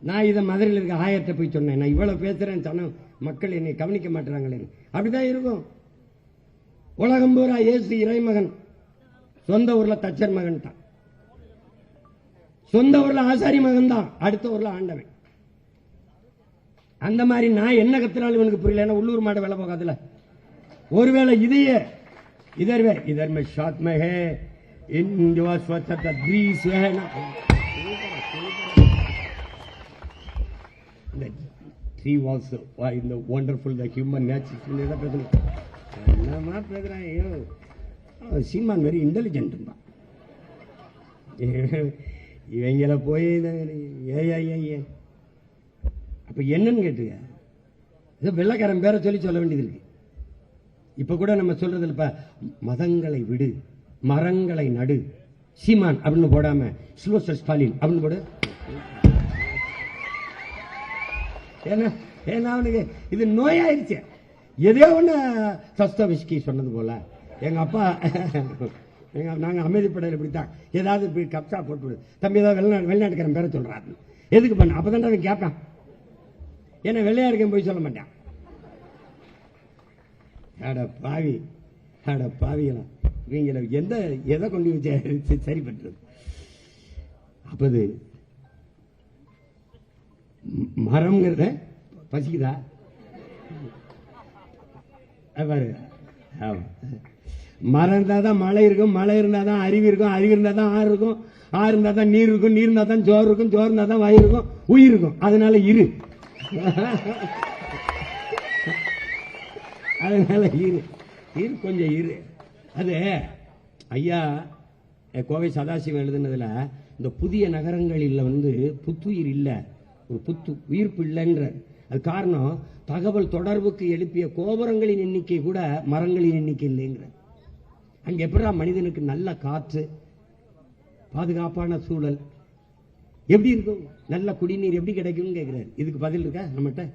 நான் இதை மதுரையில் இருக்க ஆயர்கிட்ட போய் சொன்னேன், நான் இவ்வளவு பேசுறேன், மக்கள் என்னை கவனிக்க மாட்டாங்களே. அப்படிதான் இருக்கும். உலகம் பூரா இயேசு இறைமகன், சொந்த ஊர்ல தச்சர் மகன் தான், சொந்த ஊர்ல ஆசாரி மகன் தான், அடுத்த ஊர்ல ஆண்டவன். அந்த மாதிரி நான் என்ன கத்துனாலும் இவனுக்கு புரியல. உள்ளூர் மாடு வேலை போகாதுல. ஒருவேளை இதையே இதர் में साथ में है इन जो स्वच्छता ग्रीस है ना, the tree was in the wonderful the human nature. என்னமா பேசுறான்? ஐயோ, சீமான் வெரி இன்டெலிஜென்ட். இவங்கள போய் அப்ப என்னன்னு கேட்டுங்க, வெள்ளக்காரன் பேரை சொல்ல வேண்டியது இருக்கு. இப்ப கூட நம்ம சொல்றது இல்ல, மதங்களை விடு, மரங்களை நடு, சீமான் அப்படின்னு போடாம சில்வஸ்டர் ஸ்டாலின் அப்படின்னு போடு. ஏன்னா அவனுக்கு இது நோயாயிருச்சு. எதையோ ஒண்ணு தஸ்தோவெஸ்கி சொன்னது போல, எங்க அப்பா நாங்க அமைதிப்படையில் இப்படித்தான், ஏதாவது கப்சா போட்டு தம்பி ஏதாவது வெளிநாட்டுக்காரன் பேரை சொல்றாரு, எதுக்கு பண்ண? அப்பதான் அவன் கேட்பான். ஏன்னா வெள்ளையா இருக்கேன் போய் சொல்ல மாட்டான். அட பாவிகளா, இவங்கள எதை கொண்டு வச்சு சரி பண்றது? அப்பது மரம்ங்கிறத பசிக்குதா பாரு. மரம் இருந்தாதான் மழை இருக்கும், மழை இருந்தாதான் அறிவு இருக்கும், அறிவு இருந்தாதான் ஆறு இருக்கும், ஆறு இருந்தாதான் நீர் இருக்கும், நீர் இருந்தாதான் சோறு இருக்கும், சோறு இருந்தாதான் வாய் இருக்கும், உயிர் இருக்கும். அதனால இரு, அதனால இரு கொஞ்சம் இரு. அது ஐயா கோவை சதாசிவம் எழுதுனதுல இந்த புதிய நகரங்களில் புத்துயிர் இல்ல, ஒரு உயிர்ப்பு இல்லைன்ற. அது காரணம் தகவல் தொடர்புக்கு எழுப்பிய கோபுரங்களின் எண்ணிக்கை கூட மரங்களின் எண்ணிக்கை இல்லைங்கிற. அங்க எப்படா மனிதனுக்கு நல்ல காற்று, பாதுகாப்பான சூழல் எப்படி இருக்கும், நல்ல குடிநீர் எப்படி கிடைக்கும் கேட்கிறாரு. இதுக்கு பதில் இருக்கா நம்மகிட்ட?